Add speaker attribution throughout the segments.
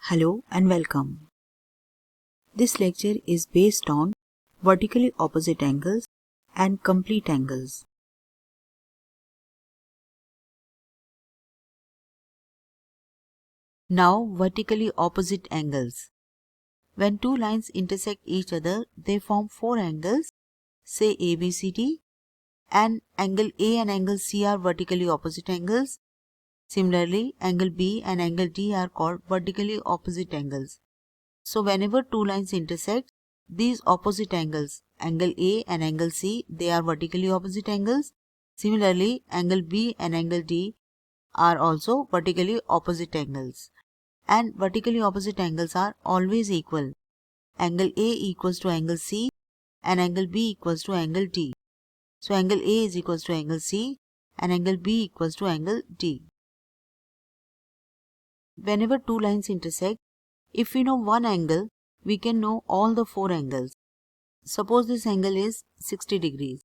Speaker 1: Hello and welcome. This lecture is based on vertically opposite angles and complete angles. Now, vertically opposite angles. When two lines intersect each other, they form four angles, say ABCD, and angle A and angle C are vertically opposite angles. Similarly, angle B and angle D are called vertically opposite angles. So whenever two lines intersect, these opposite angles, angle A and angle C, they are vertically opposite angles. Similarly, angle B and angle D are also vertically opposite angles. And vertically opposite angles are always equal. Angle A equals to angle C and angle B equals to angle D. So angle A is equals to angle C and angle B equals to angle D. Whenever two lines intersect, if we know one angle, we can know all the four angles. Suppose this angle is 60 degrees.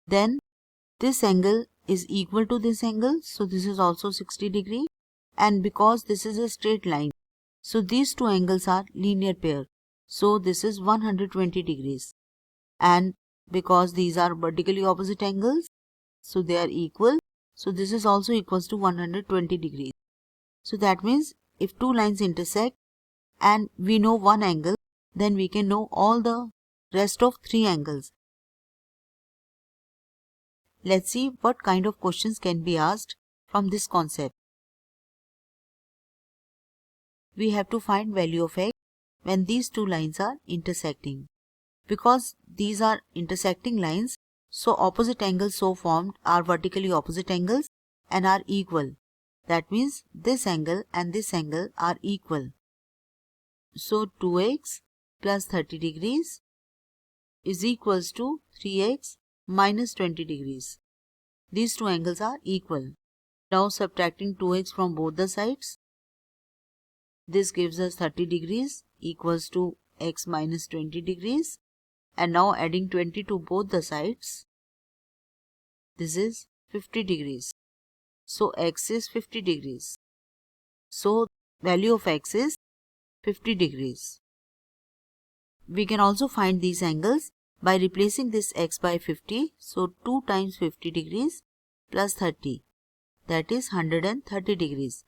Speaker 1: Then this angle is equal to this angle, so this is also 60 degree. And because this is a straight line, so these two angles are linear pair. So this is 120 degrees. And because these are vertically opposite angles, so they are equal. So this is also equals to 120 degrees. So that means if two lines intersect and we know one angle, then we can know all the rest of three angles. Let's see what kind of questions can be asked from this concept. We have to find value of x when these two lines are intersecting. Because these are intersecting lines, so opposite angles so formed are vertically opposite angles and are equal. That means this angle and this angle are equal. So 2x plus 30 degrees is equals to 3x minus 20 degrees. These two angles are equal. Now subtracting 2x from both the sides, this gives us 30 degrees equals to x minus 20 degrees. And now adding 20 to both the sides, this is 50 degrees. So x is 50 degrees. So value of x is 50 degrees. We can also find these angles by replacing this x by 50. So 2 times 50 degrees plus 30, that is 130 degrees.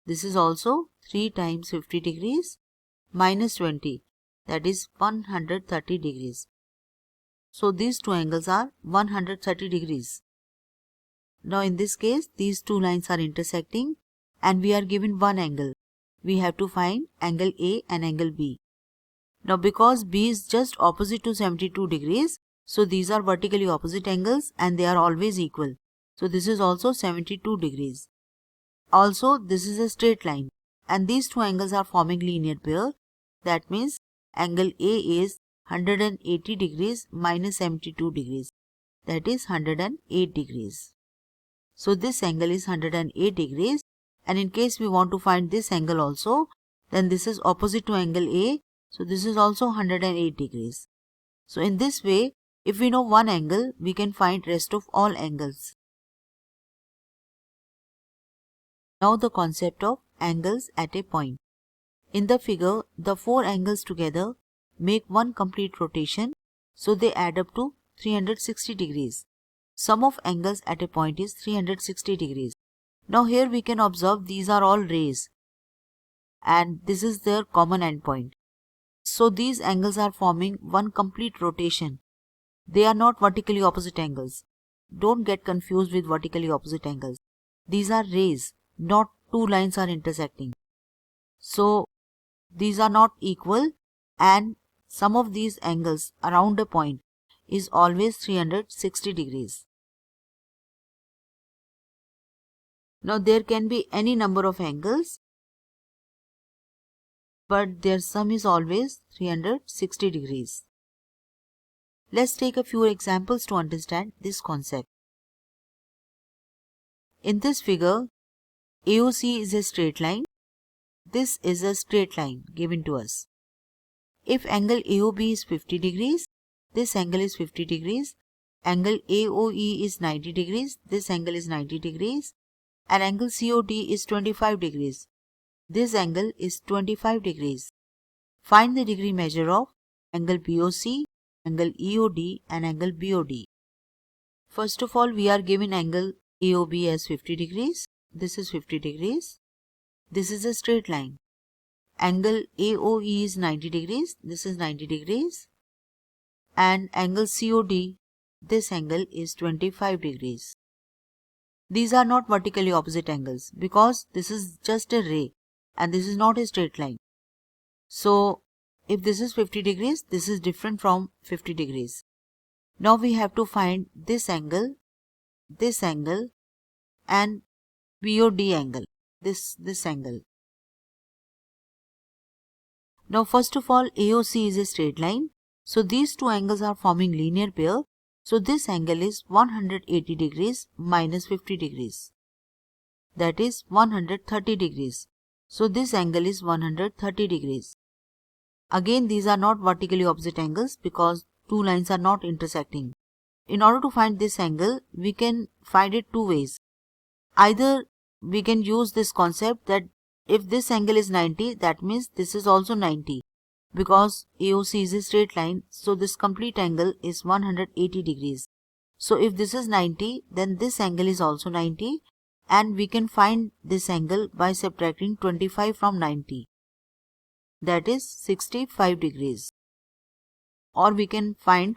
Speaker 1: This is also 3 times 50 degrees minus 20, that is 130 degrees. So these two angles are 130 degrees. Now in this case, these two lines are intersecting and we are given one angle. We have to find angle A and angle B. Now because B is just opposite to 72 degrees, so these are vertically opposite angles and they are always equal. So this is also 72 degrees. Also this is a straight line and these two angles are forming linear pair. That means angle A is 180 degrees minus 72 degrees. That is 108 degrees. So this angle is 108 degrees, and in case we want to find this angle also, then this is opposite to angle A, so this is also 108 degrees. So in this way, if we know one angle, we can find rest of all angles. Now the concept of angles at a point. In the figure, the four angles together make one complete rotation, so they add up to 360 degrees. Sum of angles at a point is 360 degrees. Now here we can observe these are all rays and this is their common endpoint. So these angles are forming one complete rotation. They are not vertically opposite angles. Don't get confused with vertically opposite angles. These are rays, not two lines are intersecting. So these are not equal and sum of these angles around a point is always 360 degrees. Now there can be any number of angles, but their sum is always 360 degrees. Let's take a few examples to understand this concept. In this figure, AOC is a straight line. This is a straight line given to us. If angle AOB is 50 degrees, this angle is 50 degrees. Angle AOE is 90 degrees. This angle is 90 degrees. And angle COD is 25 degrees. this angle is 25 degrees. Find the degree measure of angle BOC, angle EOD and angle BOD. First of all, we are given angle AOB as 50 degrees. This is 50 degrees. This is a straight line. Angle AOE is 90 degrees. This is 90 degrees. And angle COD, this angle is 25 degrees. These are not vertically opposite angles because this is just a ray and this is not a straight line. So if this is 50 degrees, this is different from 50 degrees. Now we have to find this angle and BOD angle, this angle. Now first of all, AOC is a straight line. So these two angles are forming linear pair. So this angle is 180 degrees minus 50 degrees. That is 130 degrees. So this angle is 130 degrees. Again, these are not vertically opposite angles because two lines are not intersecting. In order to find this angle, we can find it two ways. Either we can use this concept that if this angle is 90, that means this is also 90. Because AOC is a straight line, so this complete angle is 180 degrees. So if this is 90, then this angle is also 90. And we can find this angle by subtracting 25 from 90. That is 65 degrees. Or we can find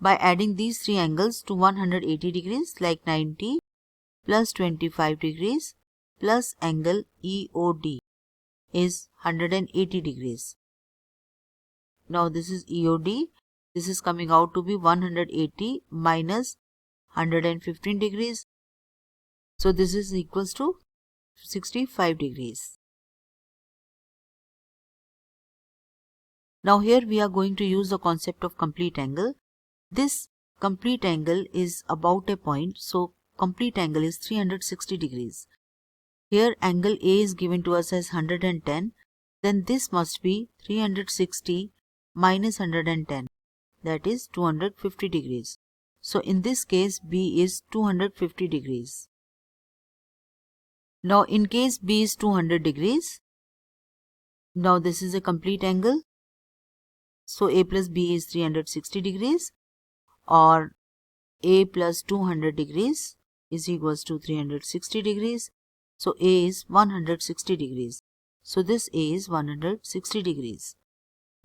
Speaker 1: by adding these three angles to 180 degrees, like 90 plus 25 degrees plus angle EOD is 180 degrees. Now this is EOD. This is coming out to be 180 minus 115 degrees. So this is equals to 65 degrees. Now here we are going to use the concept of complete angle. This complete angle is about a point, so complete angle is 360 degrees. Here angle A is given to us as 110, then this must be 360 minus 110, that is 250 degrees. So in this case B is 250 degrees. Now in case B is 200 degrees, now this is a complete angle. So A plus B is 360 degrees or A plus 200 degrees is equals to 360 degrees. So A is 160 degrees. So this A is 160 degrees.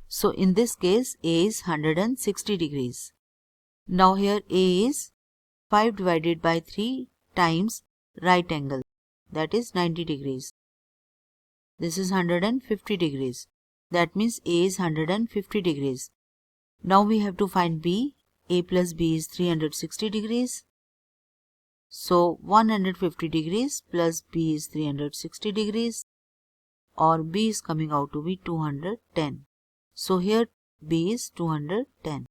Speaker 1: So in this case A is 160 degrees. Now here A is 5 divided by 3 times right angle, that is 90 degrees. This is 150 degrees. That means A is 150 degrees. Now we have to find B. A plus B is 360 degrees. So 150 degrees plus B is 360 degrees, or B is coming out to be 210. So here B is 210.